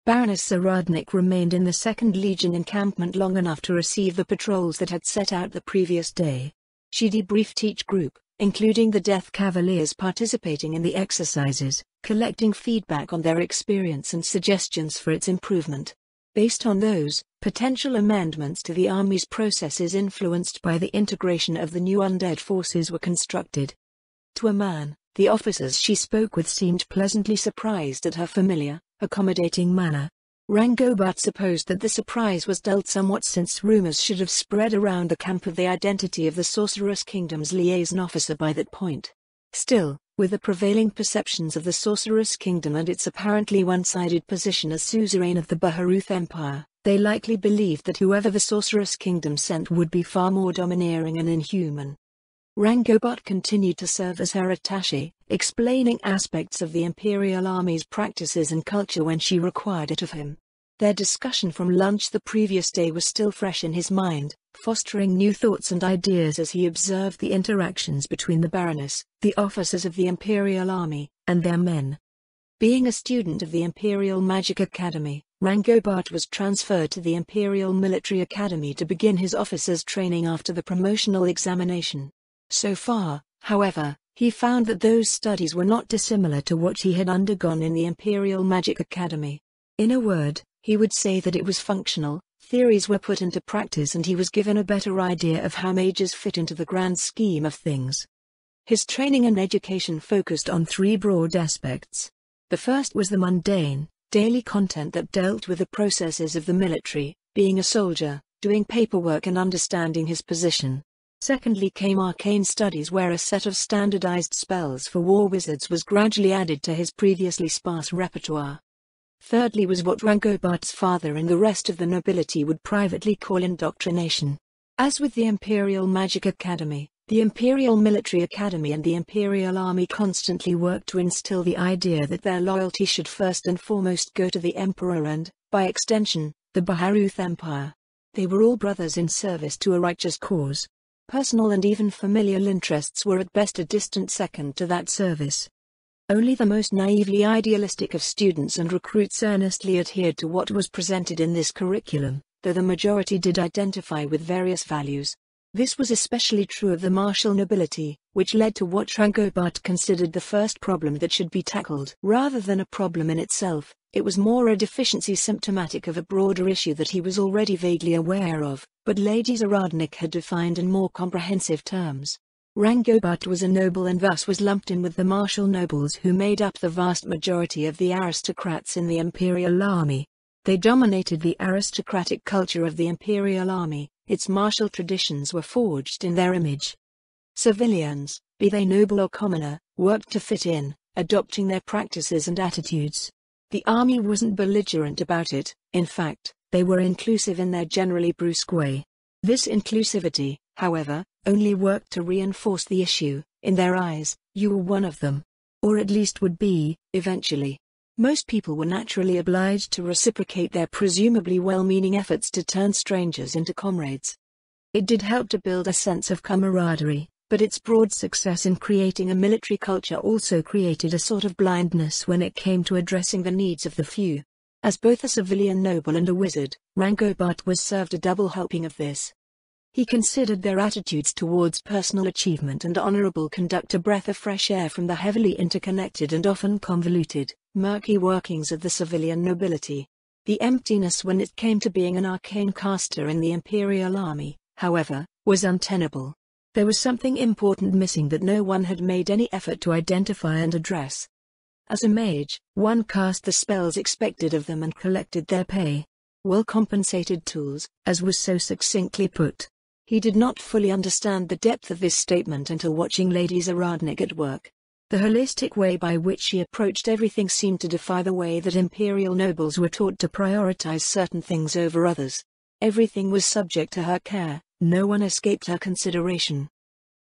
Baroness Zaradnik remained in the 2nd Legion encampment long enough to receive the patrols that had set out the previous day. She debriefed each group, including the Death Cavaliers participating in the exercises, collecting feedback on their experience and suggestions for its improvement. Based on those, potential amendments to the army's processes influenced by the integration of the new undead forces were constructed. To a man, the officers she spoke with seemed pleasantly surprised at her familiar, accommodating manner. Rangobart supposed that the surprise was dulled somewhat since rumors should have spread around the camp of the identity of the Sorceress Kingdom's liaison officer by that point. Still, with the prevailing perceptions of the Sorceress Kingdom and its apparently one-sided position as suzerain of the Baharuth Empire, they likely believed that whoever the Sorceress Kingdom sent would be far more domineering and inhuman. Rangobart continued to serve as her attaché, explaining aspects of the Imperial Army's practices and culture when she required it of him. Their discussion from lunch the previous day was still fresh in his mind, fostering new thoughts and ideas as he observed the interactions between the Baroness, the officers of the Imperial Army, and their men. Being a student of the Imperial Magic Academy, Rangobart was transferred to the Imperial Military Academy to begin his officer's training after the promotional examination. So far, however, he found that those studies were not dissimilar to what he had undergone in the Imperial Magic Academy. In a word, he would say that it was functional, theories were put into practice and he was given a better idea of how mages fit into the grand scheme of things. His training and education focused on 3 broad aspects. The first was the mundane, daily content that dealt with the processes of the military, being a soldier, doing paperwork and understanding his position. Secondly came arcane studies where a set of standardized spells for war wizards was gradually added to his previously sparse repertoire. Thirdly was what Rangobart's father and the rest of the nobility would privately call indoctrination. As with the Imperial Magic Academy, the Imperial Military Academy and the Imperial Army constantly worked to instill the idea that their loyalty should first and foremost go to the Emperor and, by extension, the Baharuth Empire. They were all brothers in service to a righteous cause. Personal and even familial interests were at best a distant second to that service. Only the most naively idealistic of students and recruits earnestly adhered to what was presented in this curriculum, though the majority did identify with various values. This was especially true of the martial nobility, which led to what Rangobart considered the first problem that should be tackled. Rather than a problem in itself, it was more a deficiency symptomatic of a broader issue that he was already vaguely aware of, but Lady Zaradnik had defined in more comprehensive terms. Rangobart was a noble and thus was lumped in with the martial nobles who made up the vast majority of the aristocrats in the Imperial Army. They dominated the aristocratic culture of the Imperial Army, its martial traditions were forged in their image. Civilians, be they noble or commoner, worked to fit in, adopting their practices and attitudes. The army wasn't belligerent about it, in fact, they were inclusive in their generally brusque way. This inclusivity, however, only worked to reinforce the issue. In their eyes, you were one of them. Or at least would be, eventually. Most people were naturally obliged to reciprocate their presumably well-meaning efforts to turn strangers into comrades. It did help to build a sense of camaraderie, but its broad success in creating a military culture also created a sort of blindness when it came to addressing the needs of the few. As both a civilian noble and a wizard, Rangobart was served a double helping of this. He considered their attitudes towards personal achievement and honorable conduct a breath of fresh air from the heavily interconnected and often convoluted, murky workings of the civilian nobility. The emptiness when it came to being an arcane caster in the Imperial Army, however, was untenable. There was something important missing that no one had made any effort to identify and address. As a mage, one cast the spells expected of them and collected their pay. Well-compensated tools, as was so succinctly put. He did not fully understand the depth of this statement until watching Lady Zaradnik at work. The holistic way by which she approached everything seemed to defy the way that imperial nobles were taught to prioritize certain things over others. Everything was subject to her care, no one escaped her consideration.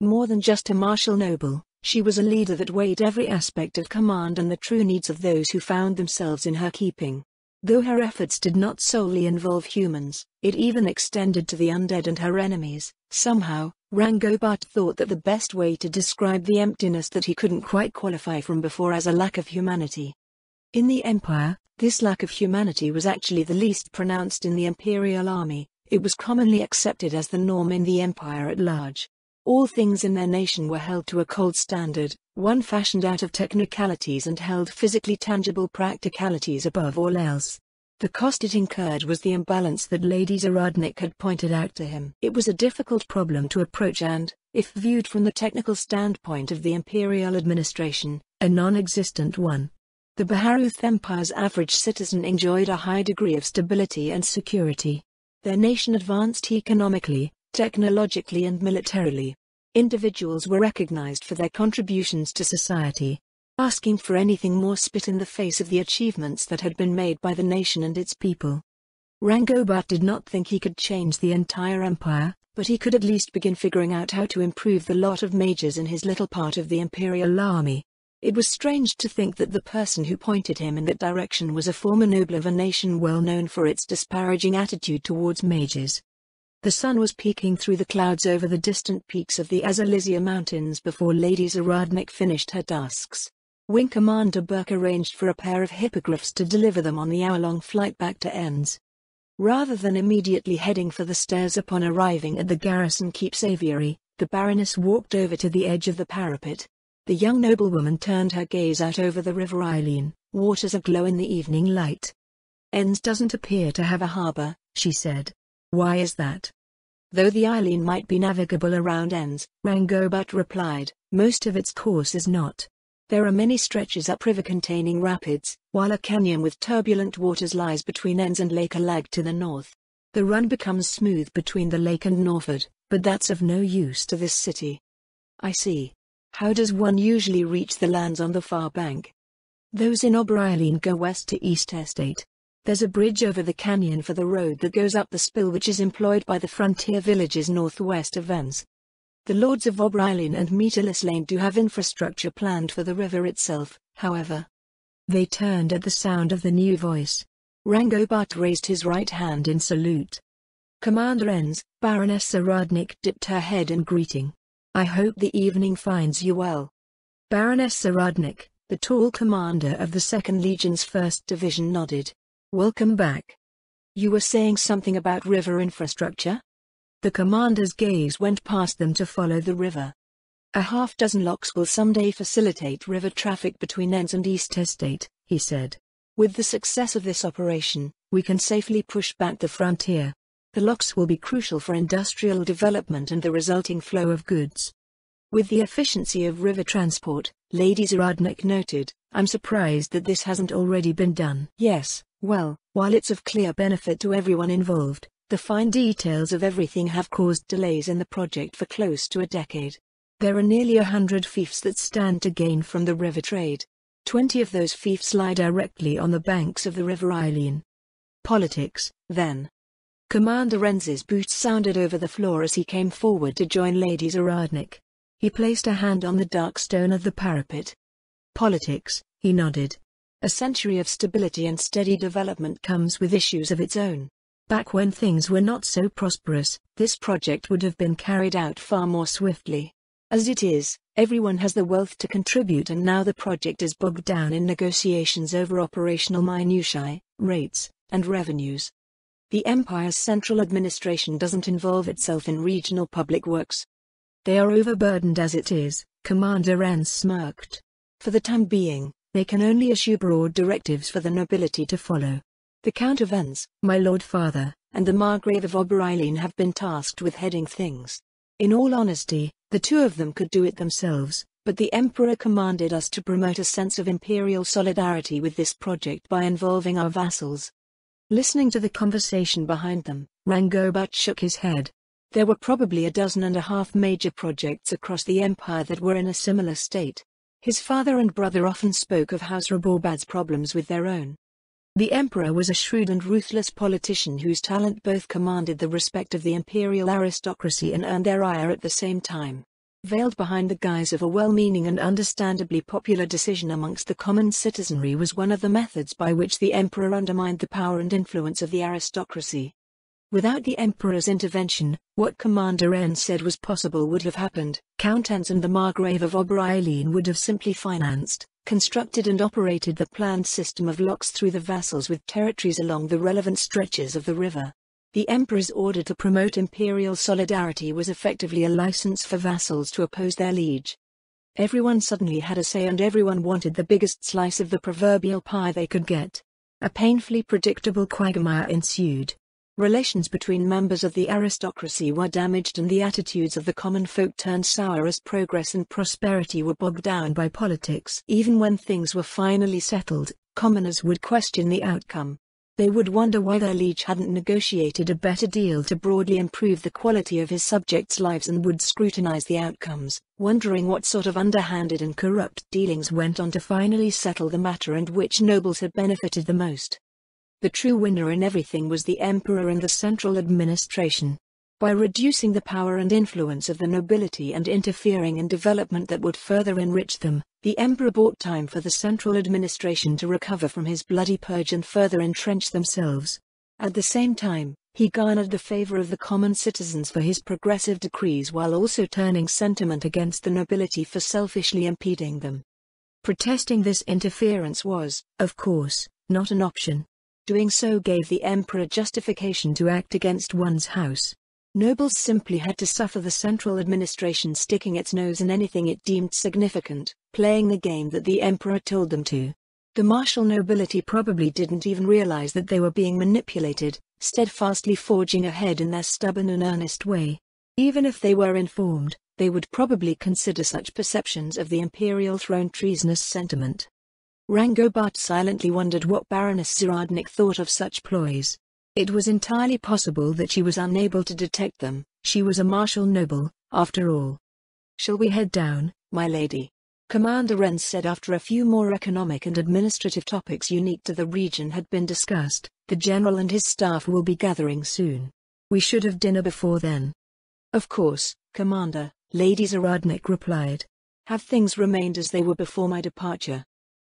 More than just a martial noble, she was a leader that weighed every aspect of command and the true needs of those who found themselves in her keeping. Though her efforts did not solely involve humans, it even extended to the undead and her enemies. Somehow, Rangobart thought that the best way to describe the emptiness that he couldn't quite qualify from before as a lack of humanity. In the Empire, this lack of humanity was actually the least pronounced in the Imperial army. It was commonly accepted as the norm in the Empire at large. All things in their nation were held to a cold standard, one fashioned out of technicalities and held physically tangible practicalities above all else. The cost it incurred was the imbalance that Lady Zaradnik had pointed out to him. It was a difficult problem to approach and, if viewed from the technical standpoint of the imperial administration, a non-existent one. The Baharuth Empire's average citizen enjoyed a high degree of stability and security. Their nation advanced economically, technologically and militarily. Individuals were recognized for their contributions to society. Asking for anything more spit in the face of the achievements that had been made by the nation and its people. Rangobat did not think he could change the entire empire, but he could at least begin figuring out how to improve the lot of mages in his little part of the imperial army. It was strange to think that the person who pointed him in that direction was a former noble of a nation well known for its disparaging attitude towards mages. The sun was peeking through the clouds over the distant peaks of the Azalizia Mountains before Lady Zaradnik finished her tasks. Wing Commander Burke arranged for a pair of hippogriffs to deliver them on the hour-long flight back to Enns. Rather than immediately heading for the stairs upon arriving at the garrison keep's aviary, the Baroness walked over to the edge of the parapet. The young noblewoman turned her gaze out over the River Eileen, waters aglow in the evening light. Enns doesn't appear to have a harbour, she said. Why is that? Though the Eileen might be navigable around Enns, Rangobat replied, most of its course is not. There are many stretches upriver containing rapids, while a canyon with turbulent waters lies between Enns and Lake Alag to the north. The run becomes smooth between the lake and Norford, but that's of no use to this city. I see. How does one usually reach the lands on the far bank? Those in Obereileen go west to East Estate. There's a bridge over the canyon for the road that goes up the spill which is employed by the frontier villages northwest of Enns. The Lords of Obereileen and Meterless Lane do have infrastructure planned for the river itself, however. They turned at the sound of the new voice. Rangobat raised his right hand in salute. Commander Enns, Baroness Zaradnik dipped her head in greeting. I hope the evening finds you well. Baroness Zaradnik, the tall commander of the 2nd Legion's 1st Division nodded. Welcome back. You were saying something about river infrastructure? The commander's gaze went past them to follow the river. A half-dozen locks will someday facilitate river traffic between Enns and East Estate, he said. With the success of this operation, we can safely push back the frontier. The locks will be crucial for industrial development and the resulting flow of goods. With the efficiency of river transport, Lady Zaradnik noted, I'm surprised that this hasn't already been done. Yes, well, while it's of clear benefit to everyone involved, the fine details of everything have caused delays in the project for close to a decade. There are nearly 100 fiefs that stand to gain from the river trade. 20 of those fiefs lie directly on the banks of the River Eileen. Politics, then. Commander Enns's boots sounded over the floor as he came forward to join Lady Zaradnik. He placed a hand on the dark stone of the parapet. Politics, he nodded. A century of stability and steady development comes with issues of its own. Back when things were not so prosperous, this project would have been carried out far more swiftly. As it is, everyone has the wealth to contribute and now the project is bogged down in negotiations over operational minutiae, rates, and revenues. The Empire's central administration doesn't involve itself in regional public works. They are overburdened as it is, Commander Enns smirked. For the time being, they can only issue broad directives for the nobility to follow. The Count of Enns, my Lord Father, and the Margrave of Obereileen have been tasked with heading things. In all honesty, the two of them could do it themselves, but the Emperor commanded us to promote a sense of imperial solidarity with this project by involving our vassals. Listening to the conversation behind them, Rangobat shook his head. There were probably 12 major projects across the empire that were in a similar state. His father and brother often spoke of House Raborbad's problems with their own. The emperor was a shrewd and ruthless politician whose talent both commanded the respect of the imperial aristocracy and earned their ire at the same time. Veiled behind the guise of a well-meaning and understandably popular decision amongst the common citizenry was one of the methods by which the emperor undermined the power and influence of the aristocracy. Without the emperor's intervention, what Commander Enns said was possible would have happened. Count Enns and the Margrave of Obereileen would have simply financed, constructed and operated the planned system of locks through the vassals with territories along the relevant stretches of the river. The emperor's order to promote imperial solidarity was effectively a license for vassals to oppose their liege. Everyone suddenly had a say and everyone wanted the biggest slice of the proverbial pie they could get. A painfully predictable quagmire ensued. Relations between members of the aristocracy were damaged and the attitudes of the common folk turned sour as progress and prosperity were bogged down by politics. Even when things were finally settled, commoners would question the outcome. They would wonder why their liege hadn't negotiated a better deal to broadly improve the quality of his subjects' lives and would scrutinize the outcomes, wondering what sort of underhanded and corrupt dealings went on to finally settle the matter and which nobles had benefited the most. The true winner in everything was the emperor and the central administration. By reducing the power and influence of the nobility and interfering in development that would further enrich them, the emperor bought time for the central administration to recover from his bloody purge and further entrench themselves. At the same time, he garnered the favor of the common citizens for his progressive decrees while also turning sentiment against the nobility for selfishly impeding them. Protesting this interference was, of course, not an option. Doing so gave the emperor justification to act against one's house. Nobles simply had to suffer the central administration sticking its nose in anything it deemed significant, playing the game that the emperor told them to. The martial nobility probably didn't even realize that they were being manipulated, steadfastly forging ahead in their stubborn and earnest way. Even if they were informed, they would probably consider such perceptions of the imperial throne treasonous sentiment. Rangobart silently wondered what Baroness Zarodnik thought of such ploys. It was entirely possible that she was unable to detect them. She was a martial noble, after all. "Shall we head down, my lady?" Commander Renz said after a few more economic and administrative topics unique to the region had been discussed. "The general and his staff will be gathering soon. We should have dinner before then." "Of course, Commander," Lady Zarodnik replied. "Have things remained as they were before my departure?"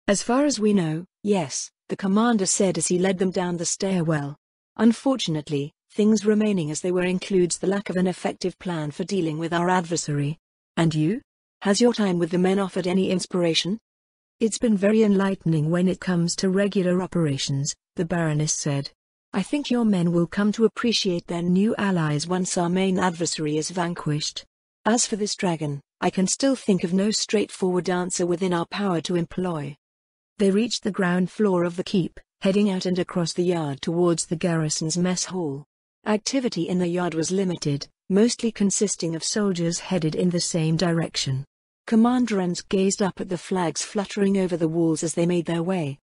"As far as we know, yes," the commander said as he led them down the stairwell. "Unfortunately, things remaining as they were includes the lack of an effective plan for dealing with our adversary. And you? Has your time with the men offered any inspiration?" "It's been very enlightening when it comes to regular operations," the Baroness said. "I think your men will come to appreciate their new allies once our main adversary is vanquished. As for this dragon, I can still think of no straightforward answer within our power to employ." They reached the ground floor of the keep, heading out and across the yard towards the garrison's mess hall. Activity in the yard was limited, mostly consisting of soldiers headed in the same direction. Commander Renz gazed up at the flags fluttering over the walls as they made their way.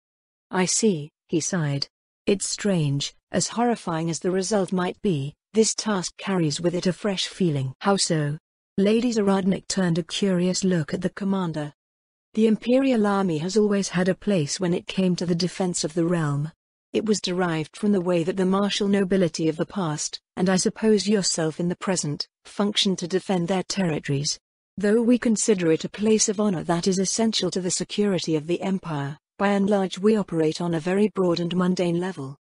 "I see," he sighed. "It's strange, as horrifying as the result might be, this task carries with it a fresh feeling." "How so?" Lady Zarodnik turned a curious look at the commander. "The Imperial Army has always had a place when it came to the defense of the realm. It was derived from the way that the martial nobility of the past, and I suppose yourself in the present, functioned to defend their territories. Though we consider it a place of honor that is essential to the security of the empire, by and large we operate on a very broad and mundane level.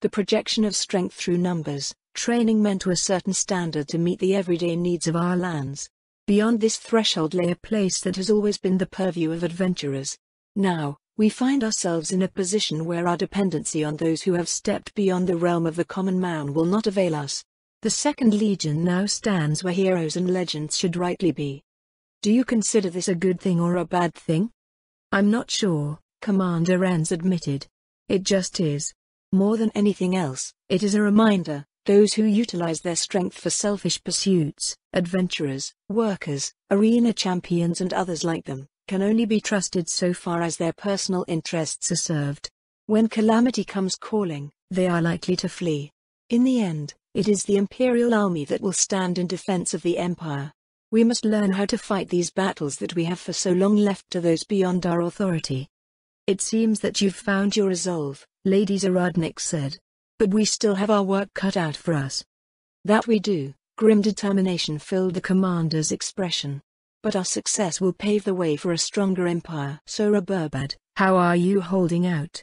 The projection of strength through numbers, training men to a certain standard to meet the everyday needs of our lands. Beyond this threshold lay a place that has always been the purview of adventurers. Now, we find ourselves in a position where our dependency on those who have stepped beyond the realm of the common man will not avail us. The Second Legion now stands where heroes and legends should rightly be. Do you consider this a good thing or a bad thing?" "I'm not sure," Commander Renz admitted. "It just is. More than anything else, it is a reminder. Those who utilize their strength for selfish pursuits, adventurers, workers, arena champions and others like them, can only be trusted so far as their personal interests are served. When calamity comes calling, they are likely to flee. In the end, it is the Imperial Army that will stand in defense of the Empire. We must learn how to fight these battles that we have for so long left to those beyond our authority." "It seems that you've found your resolve," Lady Zarodnik said. "But we still have our work cut out for us." "That we do," grim determination filled the commander's expression. "But our success will pave the way for a stronger empire." "Sora Burbad, how are you holding out?"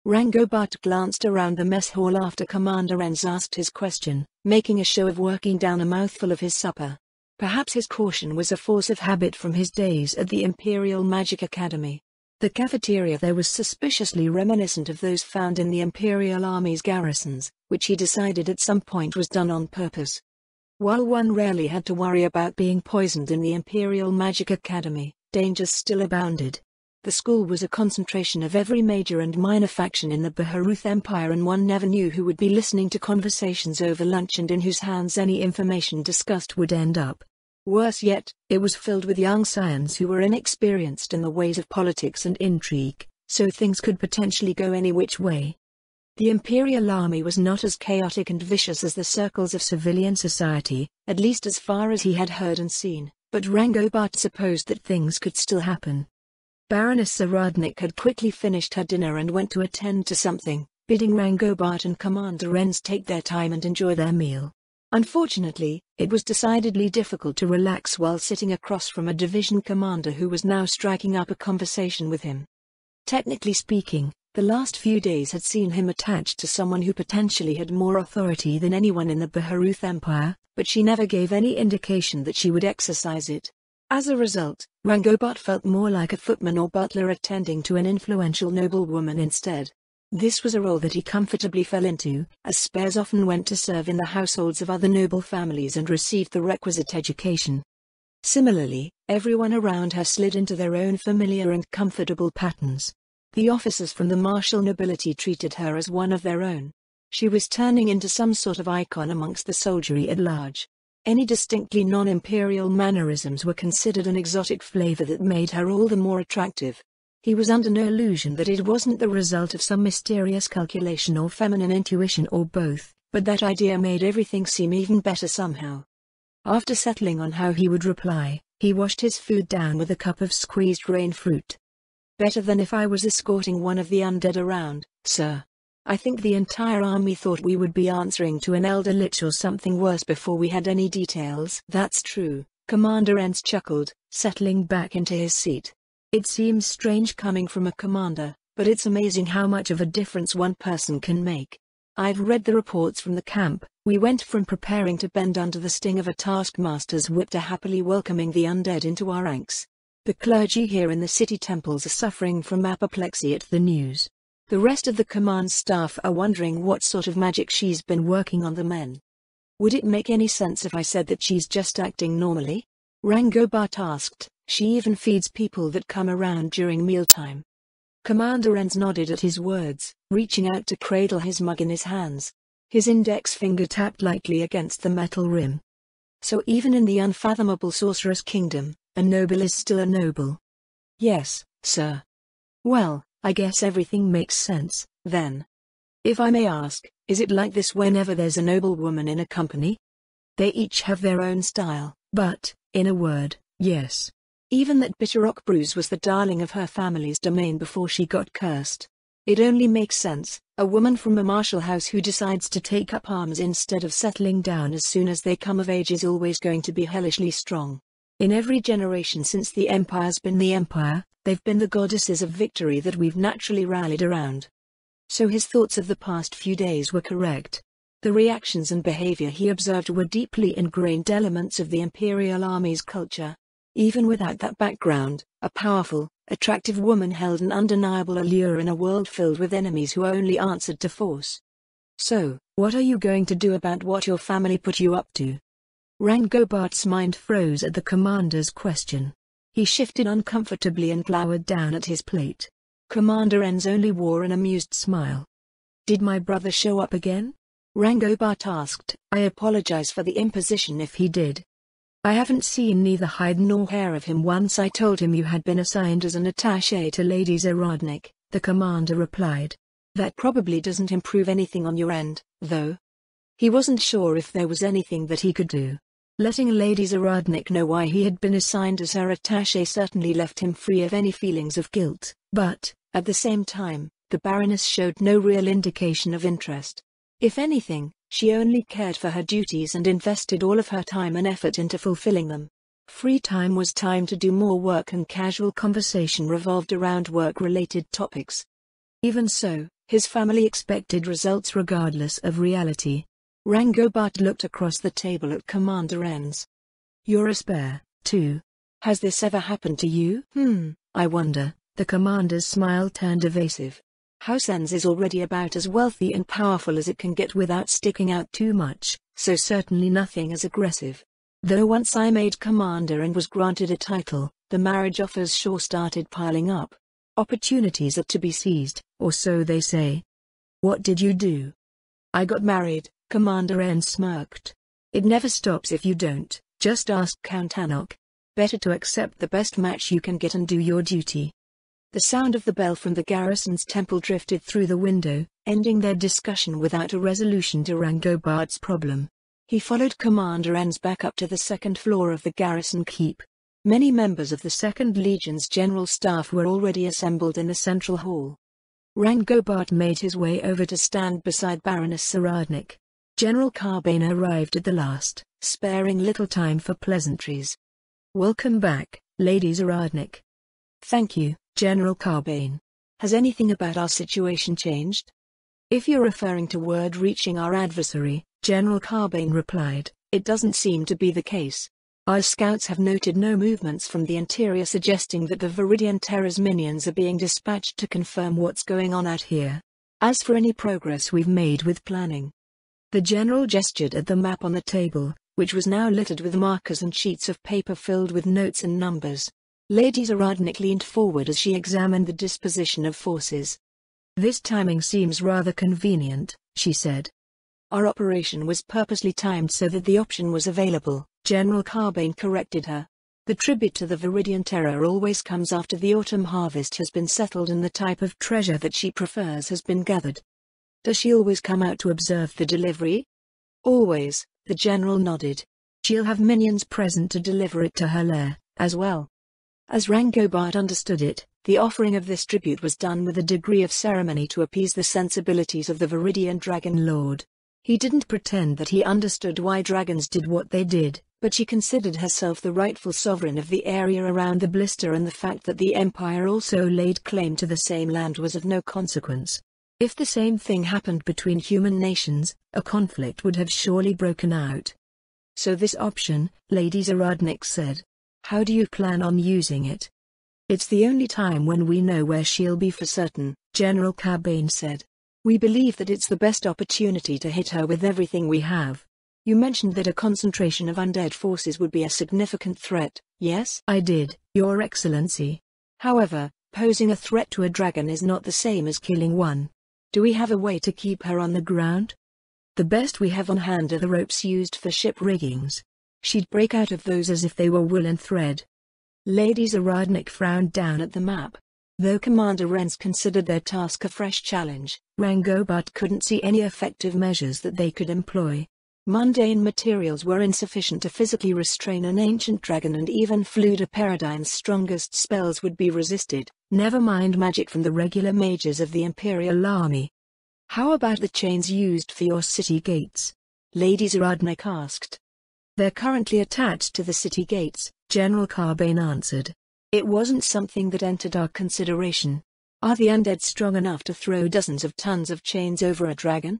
Rangobart glanced around the mess hall after Commander Renz asked his question, making a show of working down a mouthful of his supper. Perhaps his caution was a force of habit from his days at the Imperial Magic Academy. The cafeteria there was suspiciously reminiscent of those found in the Imperial Army's garrisons, which he decided at some point was done on purpose. While one rarely had to worry about being poisoned in the Imperial Magic Academy, dangers still abounded. The school was a concentration of every major and minor faction in the Baharuth Empire, and one never knew who would be listening to conversations over lunch and in whose hands any information discussed would end up. Worse yet, it was filled with young scions who were inexperienced in the ways of politics and intrigue, so things could potentially go any which way. The Imperial Army was not as chaotic and vicious as the circles of civilian society, at least as far as he had heard and seen, but Rangobart supposed that things could still happen. Baroness Zaradnik had quickly finished her dinner and went to attend to something, bidding Rangobart and Commander Renz take their time and enjoy their meal. Unfortunately, it was decidedly difficult to relax while sitting across from a division commander who was now striking up a conversation with him. Technically speaking, the last few days had seen him attached to someone who potentially had more authority than anyone in the Baharuth Empire, but she never gave any indication that she would exercise it. As a result, Rangobart felt more like a footman or butler attending to an influential noblewoman instead. This was a role that he comfortably fell into, as spares often went to serve in the households of other noble families and received the requisite education. Similarly, everyone around her slid into their own familiar and comfortable patterns. The officers from the martial nobility treated her as one of their own. She was turning into some sort of icon amongst the soldiery at large. Any distinctly non-imperial mannerisms were considered an exotic flavor that made her all the more attractive. He was under no illusion that it wasn't the result of some mysterious calculation or feminine intuition or both, but that idea made everything seem even better somehow. After settling on how he would reply, he washed his food down with a cup of squeezed rain fruit. Better than if I was escorting one of the undead around, sir. I think the entire army thought we would be answering to an elder lich or something worse before we had any details. That's true, Commander Renz chuckled, settling back into his seat. It seems strange coming from a commander, but it's amazing how much of a difference one person can make. I've read the reports from the camp. We went from preparing to bend under the sting of a taskmaster's whip to happily welcoming the undead into our ranks. The clergy here in the city temples are suffering from apoplexy at the news. The rest of the command staff are wondering what sort of magic she's been working on the men. Would it make any sense if I said that she's just acting normally? Rangobart asked. She even feeds people that come around during mealtime. Commander Renz nodded at his words, reaching out to cradle his mug in his hands. His index finger tapped lightly against the metal rim. So even in the unfathomable sorceress kingdom, a noble is still a noble. Yes, sir. Well, I guess everything makes sense, then. If I may ask, is it like this whenever there's a noblewoman in a company? They each have their own style, but, in a word, yes. Even that Bitterrock Bruise was the darling of her family's domain before she got cursed. It only makes sense, a woman from a martial house who decides to take up arms instead of settling down as soon as they come of age is always going to be hellishly strong. In every generation since the Empire's been the Empire, they've been the goddesses of victory that we've naturally rallied around. So his thoughts of the past few days were correct. The reactions and behavior he observed were deeply ingrained elements of the Imperial Army's culture. Even without that background, a powerful, attractive woman held an undeniable allure in a world filled with enemies who only answered to force. So, what are you going to do about what your family put you up to? Rangobart's mind froze at the commander's question. He shifted uncomfortably and glowered down at his plate. Commander Renz only wore an amused smile. Did my brother show up again? Rangobart asked. I apologize for the imposition if he did. I haven't seen neither hide nor hair of him. Once I told him you had been assigned as an attaché to Lady Zaradnik, the commander replied. That probably doesn't improve anything on your end, though. He wasn't sure if there was anything that he could do. Letting Lady Zaradnik know why he had been assigned as her attaché certainly left him free of any feelings of guilt, but, at the same time, the Baroness showed no real indication of interest. If anything, she only cared for her duties and invested all of her time and effort into fulfilling them. Free time was time to do more work, and casual conversation revolved around work-related topics. Even so, his family expected results regardless of reality. Rangobart looked across the table at Commander Renz. You're a spare, too. Has this ever happened to you? I wonder, The commander's smile turned evasive. Housen's is already about as wealthy and powerful as it can get without sticking out too much, so certainly nothing as aggressive. Though once I made commander and was granted a title, the marriage offers sure started piling up. Opportunities are to be seized, or so they say. What did you do? I got married, Commander N smirked. It never stops if you don't, just ask Count Anok. Better to accept the best match you can get and do your duty. The sound of the bell from the garrison's temple drifted through the window, ending their discussion without a resolution to Rangobard's problem. He followed Commander N's back up to the second floor of the garrison keep. Many members of the 2nd Legion's general staff were already assembled in the central hall. Rangobard made his way over to stand beside Baroness Saradnik. General Carbane arrived at the last, sparing little time for pleasantries. Welcome back, Lady Saradnik. Thank you, General Carbane. Has anything about our situation changed? If you're referring to word reaching our adversary, General Carbane replied, it doesn't seem to be the case. Our scouts have noted no movements from the interior suggesting that the Viridian Terror's minions are being dispatched to confirm what's going on out here. As for any progress we've made with planning. The general gestured at the map on the table, which was now littered with markers and sheets of paper filled with notes and numbers. Lady Saradnik leaned forward as she examined the disposition of forces. This timing seems rather convenient, she said. Our operation was purposely timed so that the option was available, General Carbane corrected her. The tribute to the Viridian Terror always comes after the autumn harvest has been settled and the type of treasure that she prefers has been gathered. Does she always come out to observe the delivery? Always, the general nodded. She'll have minions present to deliver it to her lair, as well. As Rangobard understood it, the offering of this tribute was done with a degree of ceremony to appease the sensibilities of the Viridian Dragon Lord. He didn't pretend that he understood why dragons did what they did, but she considered herself the rightful sovereign of the area around the blister, and the fact that the Empire also laid claim to the same land was of no consequence. If the same thing happened between human nations, a conflict would have surely broken out. So this option, Lady Saradnik said. How do you plan on using it? It's the only time when we know where she'll be for certain, General Carbane said. We believe that it's the best opportunity to hit her with everything we have. You mentioned that a concentration of undead forces would be a significant threat, yes? I did, Your Excellency. However, posing a threat to a dragon is not the same as killing one. Do we have a way to keep her on the ground? The best we have on hand are the ropes used for ship riggings. She'd break out of those as if they were wool and thread. Lady Saradnik frowned down at the map. Though Commander Renz considered their task a fresh challenge, Rangobard couldn't see any effective measures that they could employ. Mundane materials were insufficient to physically restrain an ancient dragon, and even Fluidoperadine's strongest spells would be resisted, never mind magic from the regular mages of the Imperial Army. How about the chains used for your city gates? Lady Saradnik asked. They're currently attached to the city gates, General Carbane answered. It wasn't something that entered our consideration. Are the undead strong enough to throw dozens of tons of chains over a dragon?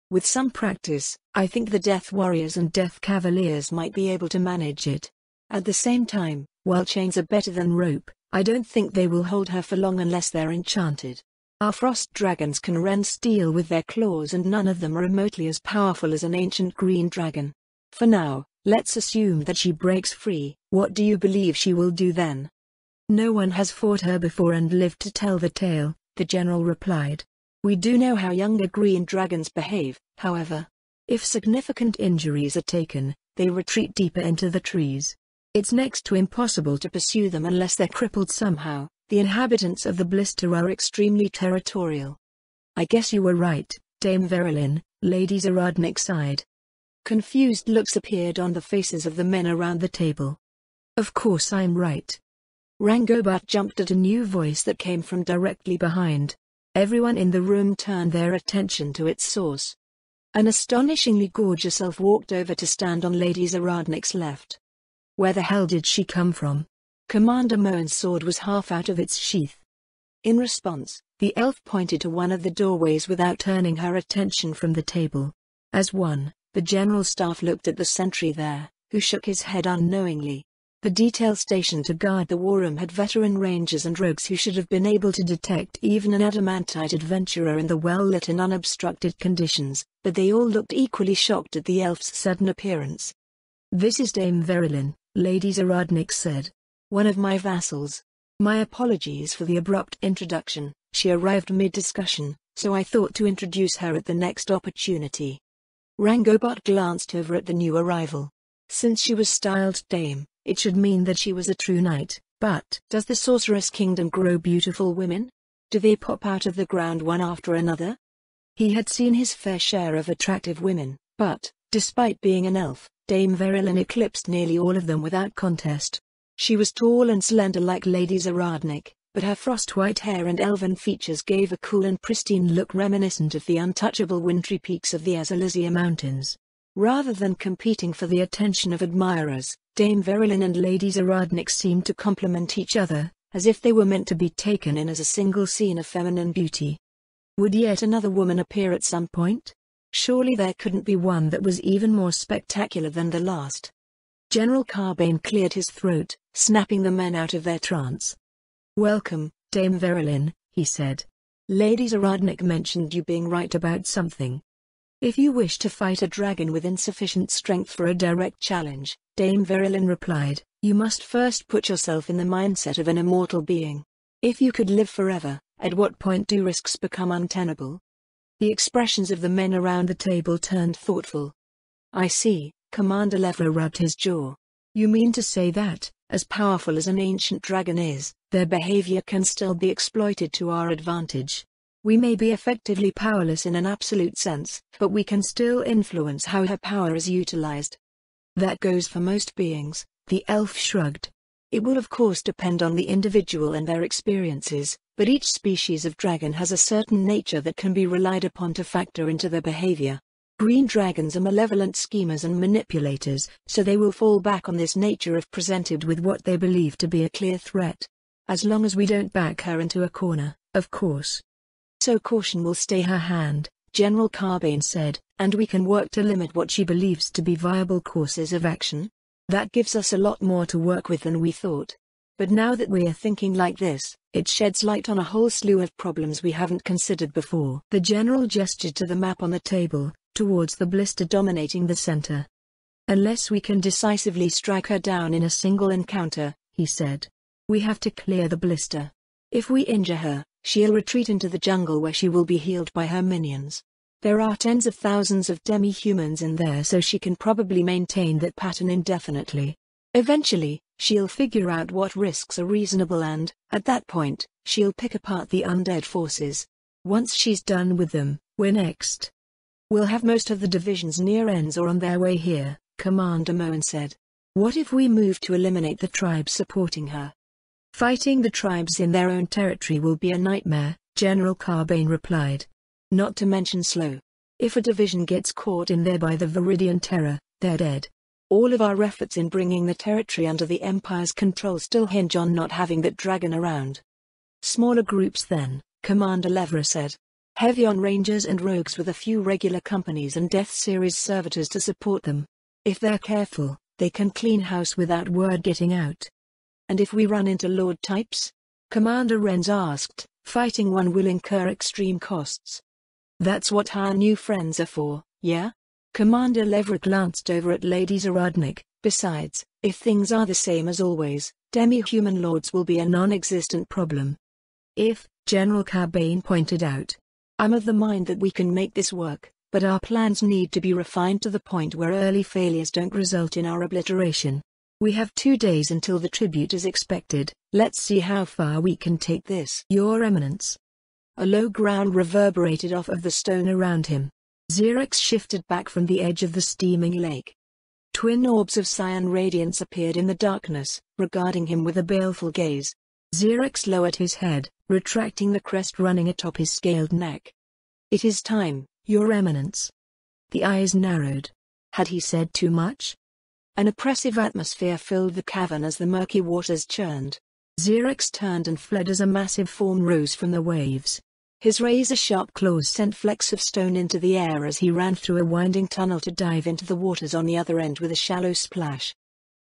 With some practice, I think the Death Warriors and Death Cavaliers might be able to manage it. At the same time, while chains are better than rope, I don't think they will hold her for long unless they're enchanted. Our frost dragons can rend steel with their claws, and none of them are remotely as powerful as an ancient green dragon. For now, let's assume that she breaks free. What do you believe she will do then? No one has fought her before and lived to tell the tale, the general replied. We do know how younger green dragons behave, however. If significant injuries are taken, they retreat deeper into the trees. It's next to impossible to pursue them unless they're crippled somehow. The inhabitants of the blister are extremely territorial. I guess you were right, Dame Verilyn, Lady Saradnik sighed. Confused looks appeared on the faces of the men around the table. Of course I'm right. Rangobard jumped at a new voice that came from directly behind. Everyone in the room turned their attention to its source. An astonishingly gorgeous elf walked over to stand on Lady Saradnik's left. Where the hell did she come from? Commander Moen's sword was half out of its sheath. In response, the elf pointed to one of the doorways without turning her attention from the table. As one, the general staff looked at the sentry there, who shook his head unknowingly. The detail stationed to guard the war room had veteran rangers and rogues who should have been able to detect even an adamantite adventurer in the well-lit and unobstructed conditions, but they all looked equally shocked at the elf's sudden appearance. "This is Dame Verilyn," Lady Zaradnik said. "One of my vassals. My apologies for the abrupt introduction. She arrived mid-discussion, so I thought to introduce her at the next opportunity." Rangobot glanced over at the new arrival. Since she was styled Dame, it should mean that she was a true knight, but does the Sorceress Kingdom grow beautiful women? Do they pop out of the ground one after another? He had seen his fair share of attractive women, but, despite being an elf, Dame Verilyn eclipsed nearly all of them without contest. She was tall and slender like Lady Zaradnik, but her frost-white hair and elven features gave a cool and pristine look reminiscent of the untouchable wintry peaks of the Azalazia Mountains. Rather than competing for the attention of admirers, Dame Verilyn and Lady Zaradnik seemed to complement each other, as if they were meant to be taken in as a single scene of feminine beauty. Would yet another woman appear at some point? Surely there couldn't be one that was even more spectacular than the last. General Carbane cleared his throat, snapping the men out of their trance. "Welcome, Dame Verilyn," he said. "Lady Zaradnik mentioned you being right about something. If you wish to fight a dragon with insufficient strength for a direct challenge," Dame Verilyn replied, "you must first put yourself in the mindset of an immortal being. If you could live forever, at what point do risks become untenable?" The expressions of the men around the table turned thoughtful. "I see," Commander Levra rubbed his jaw. "You mean to say that, as powerful as an ancient dragon is, their behavior can still be exploited to our advantage. We may be effectively powerless in an absolute sense, but we can still influence how her power is utilized." "That goes for most beings," the elf shrugged. "It will of course depend on the individual and their experiences, but each species of dragon has a certain nature that can be relied upon to factor into their behavior. Green dragons are malevolent schemers and manipulators, so they will fall back on this nature if presented with what they believe to be a clear threat. As long as we don't back her into a corner, of course. So caution will stay her hand," General Carbane said, "and we can work to limit what she believes to be viable courses of action. That gives us a lot more to work with than we thought. But now that we're thinking like this, it sheds light on a whole slew of problems we haven't considered before." The general gestured to the map on the table, towards the blister dominating the center. "Unless we can decisively strike her down in a single encounter," he said, "we have to clear the blister. If we injure her, she'll retreat into the jungle where she will be healed by her minions. There are tens of thousands of demi-humans in there, so she can probably maintain that pattern indefinitely. Eventually, she'll figure out what risks are reasonable and, at that point, she'll pick apart the undead forces. Once she's done with them, we're next. We'll have most of the divisions near ends or on their way here," Commander Moen said. "What if we move to eliminate the tribes supporting her?" "Fighting the tribes in their own territory will be a nightmare," General Carbane replied. "Not to mention slow. If a division gets caught in there by the Viridian Terror, they're dead. All of our efforts in bringing the territory under the Empire's control still hinge on not having that dragon around." "Smaller groups then," Commander Levra said. "Heavy on rangers and rogues with a few regular companies and Death Series servitors to support them. If they're careful, they can clean house without word getting out." "And if we run into Lord types?" Commander Renz asked. "Fighting one will incur extreme costs." "That's what our new friends are for, yeah?" Commander Levra glanced over at Lady Zaradnik. "Besides, if things are the same as always, demi-human lords will be a non-existent problem." "If," General Carbane pointed out. "I'm of the mind that we can make this work, but our plans need to be refined to the point where early failures don't result in our obliteration. We have 2 days until the tribute is expected. Let's see how far we can take this." "Your Eminence." A low growl reverberated off of the stone around him. Xerix shifted back from the edge of the steaming lake. Twin orbs of cyan radiance appeared in the darkness, regarding him with a baleful gaze. Xerix lowered his head, retracting the crest running atop his scaled neck. "It is time, Your Eminence." The eyes narrowed. Had he said too much? An oppressive atmosphere filled the cavern as the murky waters churned. Xerix turned and fled as a massive form rose from the waves. His razor-sharp claws sent flecks of stone into the air as he ran through a winding tunnel to dive into the waters on the other end with a shallow splash.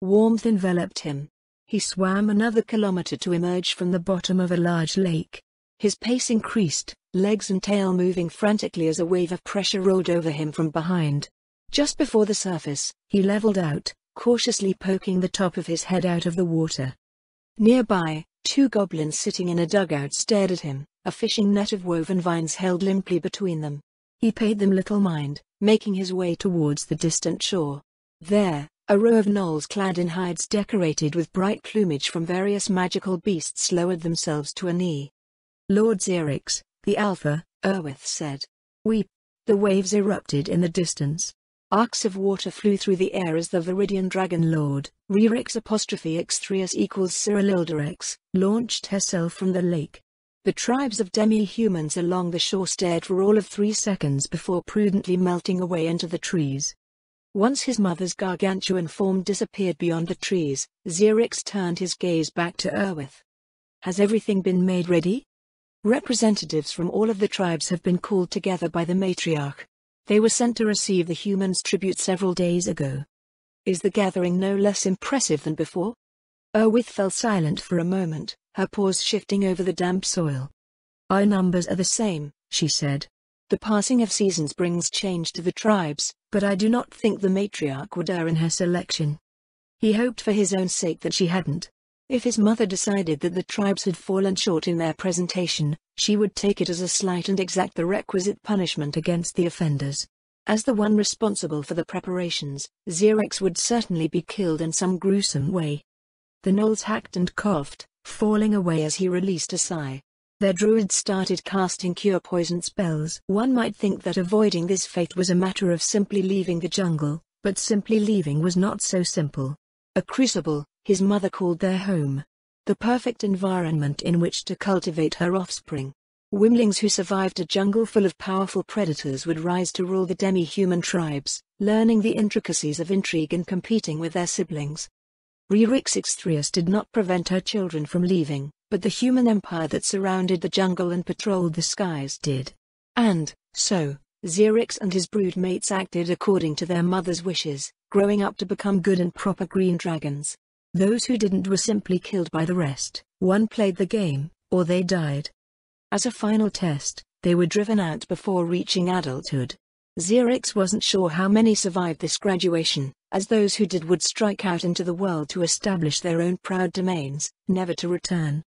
Warmth enveloped him. He swam another kilometer to emerge from the bottom of a large lake. His pace increased, legs and tail moving frantically as a wave of pressure rolled over him from behind. Just before the surface, he leveled out, cautiously poking the top of his head out of the water. Nearby, two goblins sitting in a dugout stared at him, a fishing net of woven vines held limply between them. He paid them little mind, making his way towards the distant shore. There, a row of gnolls clad in hides decorated with bright plumage from various magical beasts lowered themselves to a knee. "Lord Xerix, the Alpha," Erwith said. "Weep." The waves erupted in the distance. Arcs of water flew through the air as the Viridian Dragon Lord, Rerix X3S equals Cyrililderex, launched herself from the lake. The tribes of demi-humans along the shore stared for all of 3 seconds before prudently melting away into the trees. Once his mother's gargantuan form disappeared beyond the trees, Xerix turned his gaze back to Erwith. "Has everything been made ready?" Representatives from all of the tribes have been called together by the matriarch. They were sent to receive the humans' tribute several days ago. Is the gathering no less impressive than before? Erwith fell silent for a moment, her paws shifting over the damp soil. "Our numbers are the same," she said. "The passing of seasons brings change to the tribes, but I do not think the matriarch would err in her selection." He hoped for his own sake that she hadn't. If his mother decided that the tribes had fallen short in their presentation, she would take it as a slight and exact the requisite punishment against the offenders. As the one responsible for the preparations, Xerix would certainly be killed in some gruesome way. The gnolls hacked and coughed, falling away as he released a sigh. Their druids started casting cure poison spells. One might think that avoiding this fate was a matter of simply leaving the jungle, but simply leaving was not so simple. A crucible, his mother called their home. The perfect environment in which to cultivate her offspring. Wimlings who survived a jungle full of powerful predators would rise to rule the demi-human tribes, learning the intricacies of intrigue and competing with their siblings. Rerix X3S did not prevent her children from leaving, but the human empire that surrounded the jungle and patrolled the skies did. And, so, Xerix and his broodmates acted according to their mother's wishes, growing up to become good and proper green dragons. Those who didn't were simply killed by the rest. One played the game, or they died. As a final test, they were driven out before reaching adulthood. Xerix wasn't sure how many survived this graduation, as those who did would strike out into the world to establish their own proud domains, never to return.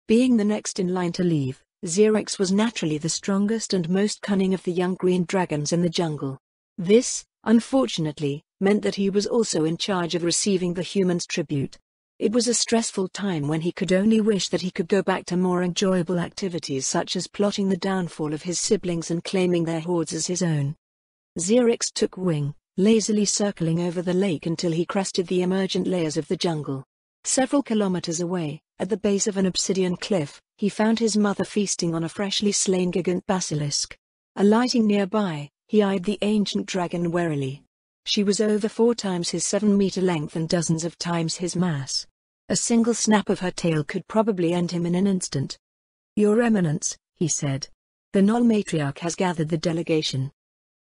Being the next in line to leave, Xerix was naturally the strongest and most cunning of the young green dragons in the jungle. This, unfortunately, meant that he was also in charge of receiving the humans' tribute. It was a stressful time when he could only wish that he could go back to more enjoyable activities such as plotting the downfall of his siblings and claiming their hordes as his own. Xerix took wing, lazily circling over the lake until he crested the emergent layers of the jungle. Several kilometers away, at the base of an obsidian cliff, he found his mother feasting on a freshly slain gigant basilisk. Alighting nearby, he eyed the ancient dragon warily. She was over 4 times his 7-meter length and dozens of times his mass. A single snap of her tail could probably end him in an instant. "Your Eminence," he said. "The Gnoll matriarch has gathered the delegation."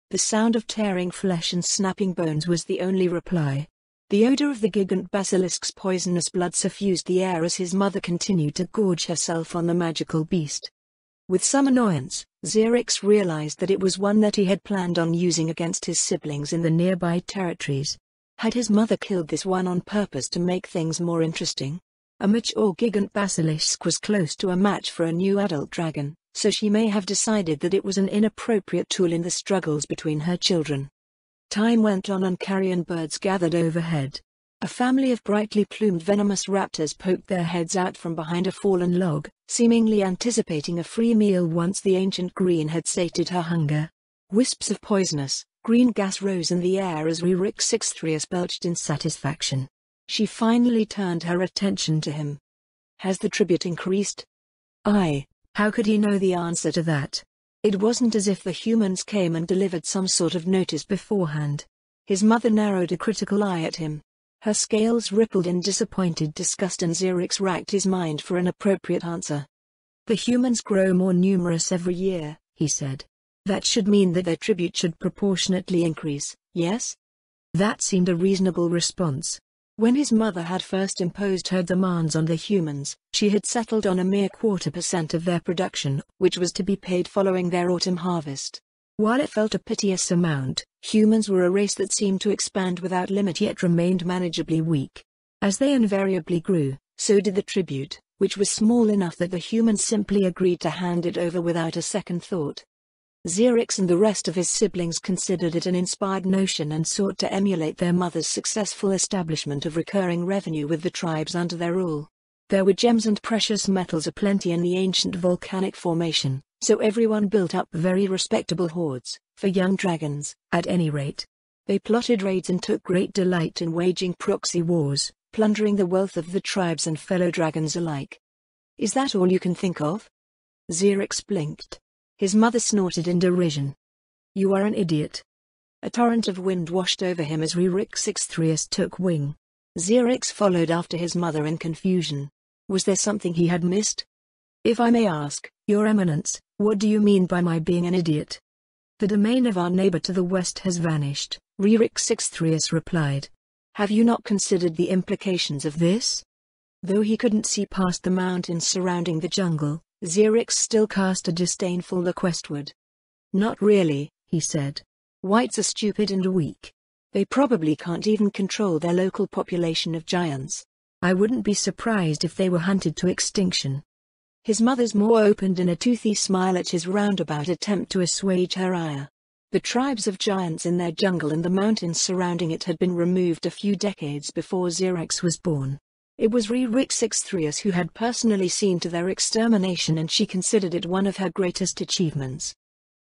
The sound of tearing flesh and snapping bones was the only reply. The odor of the gigant basilisk's poisonous blood suffused the air as his mother continued to gorge herself on the magical beast. With some annoyance, Xerix realized that it was one that he had planned on using against his siblings in the nearby territories. Had his mother killed this one on purpose to make things more interesting? A mature gigant basilisk was close to a match for a new adult dragon, so she may have decided that it was an inappropriate tool in the struggles between her children. Time went on and carrion birds gathered overhead. A family of brightly plumed venomous raptors poked their heads out from behind a fallen log, seemingly anticipating a free meal once the ancient green had sated her hunger. Wisps of poisonous, green gas rose in the air as Rerix X3S belched in satisfaction. She finally turned her attention to him. "Has the tribute increased?" "Aye." How could he know the answer to that? It wasn't as if the humans came and delivered some sort of notice beforehand. His mother narrowed a critical eye at him. Her scales rippled in disappointed disgust and Xerix racked his mind for an appropriate answer. "The humans grow more numerous every year," he said. "That should mean that their tribute should proportionately increase, yes?" That seemed a reasonable response. When his mother had first imposed her demands on the humans, she had settled on a mere 0.25% of their production, which was to be paid following their autumn harvest. While it felt a piteous amount, humans were a race that seemed to expand without limit yet remained manageably weak. As they invariably grew, so did the tribute, which was small enough that the humans simply agreed to hand it over without a second thought. Xerix and the rest of his siblings considered it an inspired notion and sought to emulate their mother's successful establishment of recurring revenue with the tribes under their rule. There were gems and precious metals aplenty in the ancient volcanic formation, so everyone built up very respectable hoards, for young dragons, at any rate. They plotted raids and took great delight in waging proxy wars, plundering the wealth of the tribes and fellow dragons alike. "Is that all you can think of?" Xerix blinked. His mother snorted in derision. "You are an idiot." A torrent of wind washed over him as Rerix took wing. Xerix followed after his mother in confusion. Was there something he had missed? "If I may ask, Your Eminence, what do you mean by my being an idiot?" "The domain of our neighbor to the west has vanished," Rerix replied. "Have you not considered the implications of this?" Though he couldn't see past the mountains surrounding the jungle, Xerix still cast a disdainful look westward. "Not really," he said. "Whites are stupid and weak. They probably can't even control their local population of giants. I wouldn't be surprised if they were hunted to extinction." His mother's maw opened in a toothy smile at his roundabout attempt to assuage her ire. The tribes of giants in their jungle and the mountains surrounding it had been removed a few decades before Xerix was born. It was Rerix who had personally seen to their extermination, and she considered it one of her greatest achievements.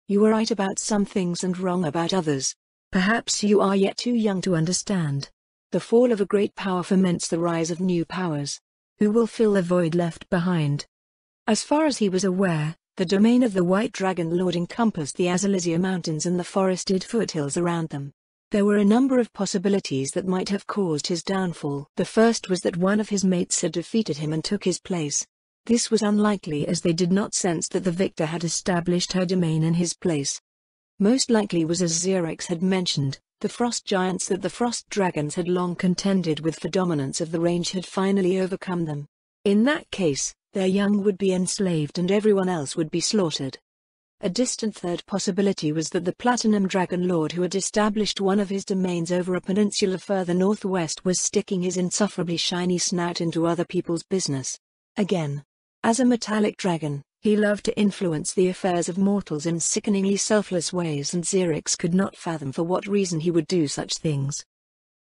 "You were right about some things and wrong about others. Perhaps you are yet too young to understand. The fall of a great power foments the rise of new powers. Who will fill the void left behind?" As far as he was aware, the domain of the White Dragon Lord encompassed the Azalisia Mountains and the forested foothills around them. There were a number of possibilities that might have caused his downfall. The first was that one of his mates had defeated him and took his place. This was unlikely, as they did not sense that the victor had established her domain in his place. Most likely was, as Xerix had mentioned, the frost giants that the frost dragons had long contended with for dominance of the range had finally overcome them. In that case, their young would be enslaved and everyone else would be slaughtered. A distant third possibility was that the Platinum Dragon Lord who had established one of his domains over a peninsula further northwest was sticking his insufferably shiny snout into other people's business. Again, as a metallic dragon, he loved to influence the affairs of mortals in sickeningly selfless ways, and Xerix could not fathom for what reason he would do such things.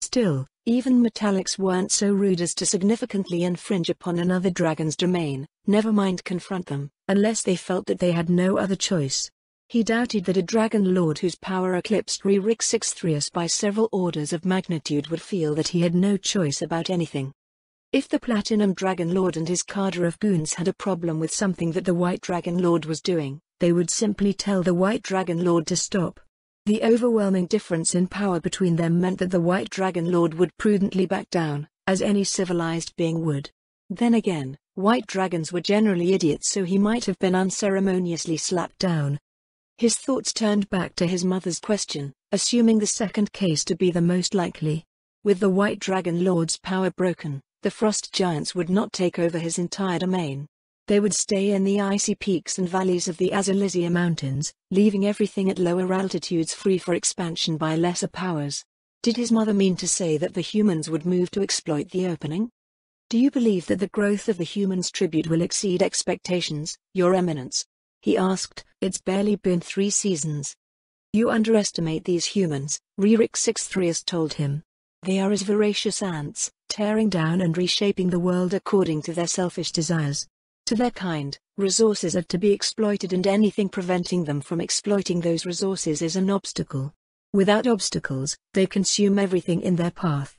Still, even metallics weren't so rude as to significantly infringe upon another dragon's domain, never mind confront them, unless they felt that they had no other choice. He doubted that a dragon lord whose power eclipsed Rerix by several orders of magnitude would feel that he had no choice about anything. If the Platinum Dragon Lord and his cadre of goons had a problem with something that the White Dragon Lord was doing, they would simply tell the White Dragon Lord to stop. The overwhelming difference in power between them meant that the White Dragon Lord would prudently back down, as any civilized being would. Then again, white dragons were generally idiots, so he might have been unceremoniously slapped down. His thoughts turned back to his mother's question, assuming the second case to be the most likely. With the White Dragon Lord's power broken, the frost giants would not take over his entire domain. They would stay in the icy peaks and valleys of the Azalisia Mountains, leaving everything at lower altitudes free for expansion by lesser powers. Did his mother mean to say that the humans would move to exploit the opening? "Do you believe that the growth of the humans' tribute will exceed expectations, Your Eminence?" he asked. "It's barely been 3 seasons. "You underestimate these humans," Rerix told him. "They are as voracious ants, tearing down and reshaping the world according to their selfish desires. To their kind, resources are to be exploited, and anything preventing them from exploiting those resources is an obstacle. Without obstacles, they consume everything in their path."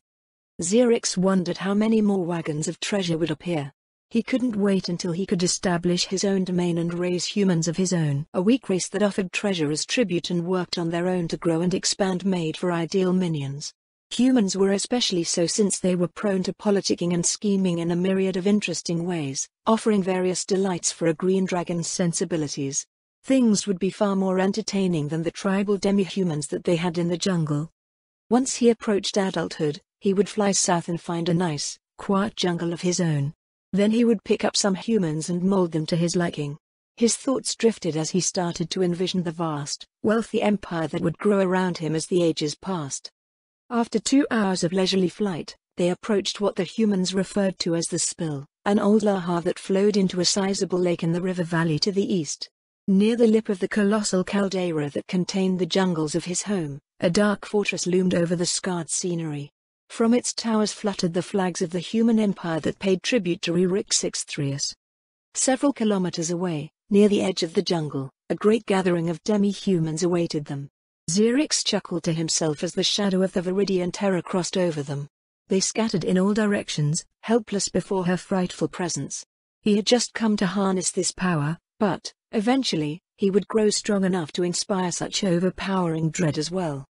Xerix wondered how many more wagons of treasure would appear. He couldn't wait until he could establish his own domain and raise humans of his own. A weak race that offered treasure as tribute and worked on their own to grow and expand, made for ideal minions. Humans were especially so, since they were prone to politicking and scheming in a myriad of interesting ways, offering various delights for a green dragon's sensibilities. Things would be far more entertaining than the tribal demi-humans that they had in the jungle. Once he approached adulthood, he would fly south and find a nice, quiet jungle of his own. Then he would pick up some humans and mold them to his liking. His thoughts drifted as he started to envision the vast, wealthy empire that would grow around him as the ages passed. After 2 hours of leisurely flight, they approached what the humans referred to as the Spill, an old lahar that flowed into a sizable lake in the river valley to the east. Near the lip of the colossal caldera that contained the jungles of his home, a dark fortress loomed over the scarred scenery. From its towers fluttered the flags of the human empire that paid tribute to Ryrix. Several kilometers away, near the edge of the jungle, a great gathering of demi-humans awaited them. Xerix chuckled to himself as the shadow of the Viridian terror crossed over them. They scattered in all directions, helpless before her frightful presence. He had just come to harness this power, but, eventually, he would grow strong enough to inspire such overpowering dread as well.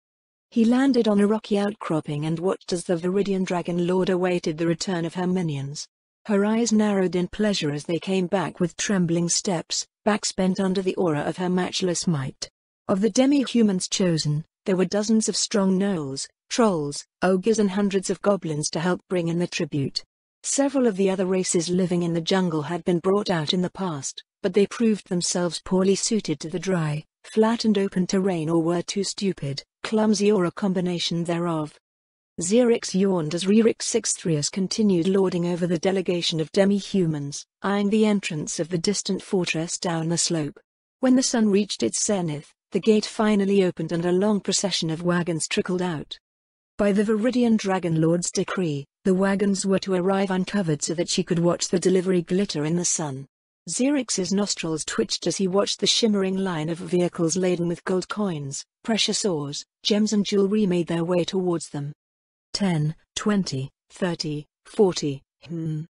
He landed on a rocky outcropping and watched as the Viridian Dragon Lord awaited the return of her minions. Her eyes narrowed in pleasure as they came back with trembling steps, backspent under the aura of her matchless might. Of the demi-humans chosen, there were dozens of strong gnolls, trolls, ogres and hundreds of goblins to help bring in the tribute. Several of the other races living in the jungle had been brought out in the past, but they proved themselves poorly suited to the dry, flat and open terrain or were too stupid, clumsy or a combination thereof. Xerix yawned as Ryrix continued lording over the delegation of demi-humans, eyeing the entrance of the distant fortress down the slope. When the sun reached its zenith, the gate finally opened and a long procession of wagons trickled out. By the Viridian Dragon Lord's decree, the wagons were to arrive uncovered so that she could watch the delivery glitter in the sun. Xerix's nostrils twitched as he watched the shimmering line of vehicles laden with gold coins, precious ores, gems and jewelry made their way towards them. 10, 20, 30, 40.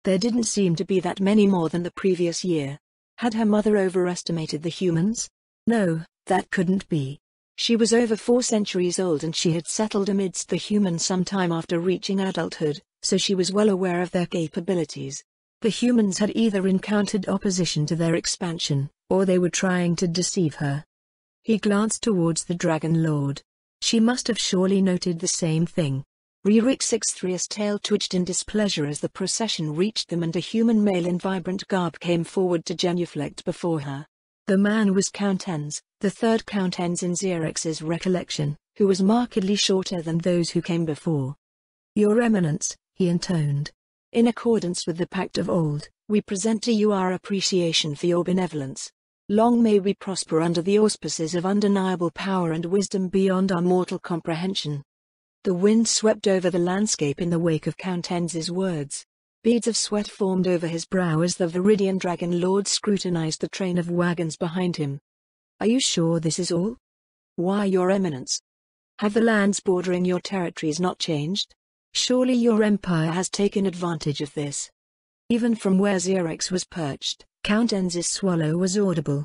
There didn't seem to be that many more than the previous year. Had her mother overestimated the humans? No, that couldn't be. She was over 4 centuries old and she had settled amidst the humans sometime after reaching adulthood, so she was well aware of their capabilities. The humans had either encountered opposition to their expansion, or they were trying to deceive her. He glanced towards the Dragon Lord. She must have surely noted the same thing. Ryrix's tail twitched in displeasure as the procession reached them and a human male in vibrant garb came forward to genuflect before her. The man was Count Enz, the third Count Enz in Xerix's recollection, who was markedly shorter than those who came before. "Your Eminence," he intoned. "In accordance with the pact of old, we present to you our appreciation for your benevolence. Long may we prosper under the auspices of undeniable power and wisdom beyond our mortal comprehension." The wind swept over the landscape in the wake of Count Enz's words. Beads of sweat formed over his brow as the Viridian Dragon Lord scrutinized the train of wagons behind him. "Are you sure this is all?" "Why, Your Eminence? Have the lands bordering your territories not changed? Surely your empire has taken advantage of this." Even from where Xerix was perched, Count Enz's swallow was audible.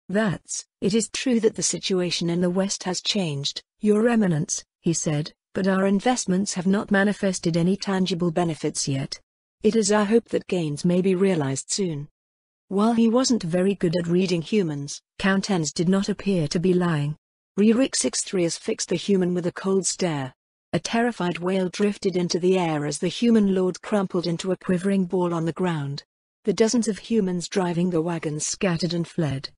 It is true that the situation in the west has changed, Your Eminence," he said, "but our investments have not manifested any tangible benefits yet. It is our hope that gains may be realized soon." While he wasn't very good at reading humans, Count Enz did not appear to be lying. Ryrix fixed the human with a cold stare. A terrified wail drifted into the air as the human lord crumpled into a quivering ball on the ground. The dozens of humans driving the wagons scattered and fled.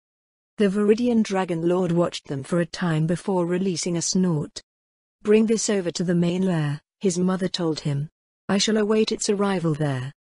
The Viridian Dragon Lord watched them for a time before releasing a snort. "Bring this over to the main lair," his mother told him. "I shall await its arrival there."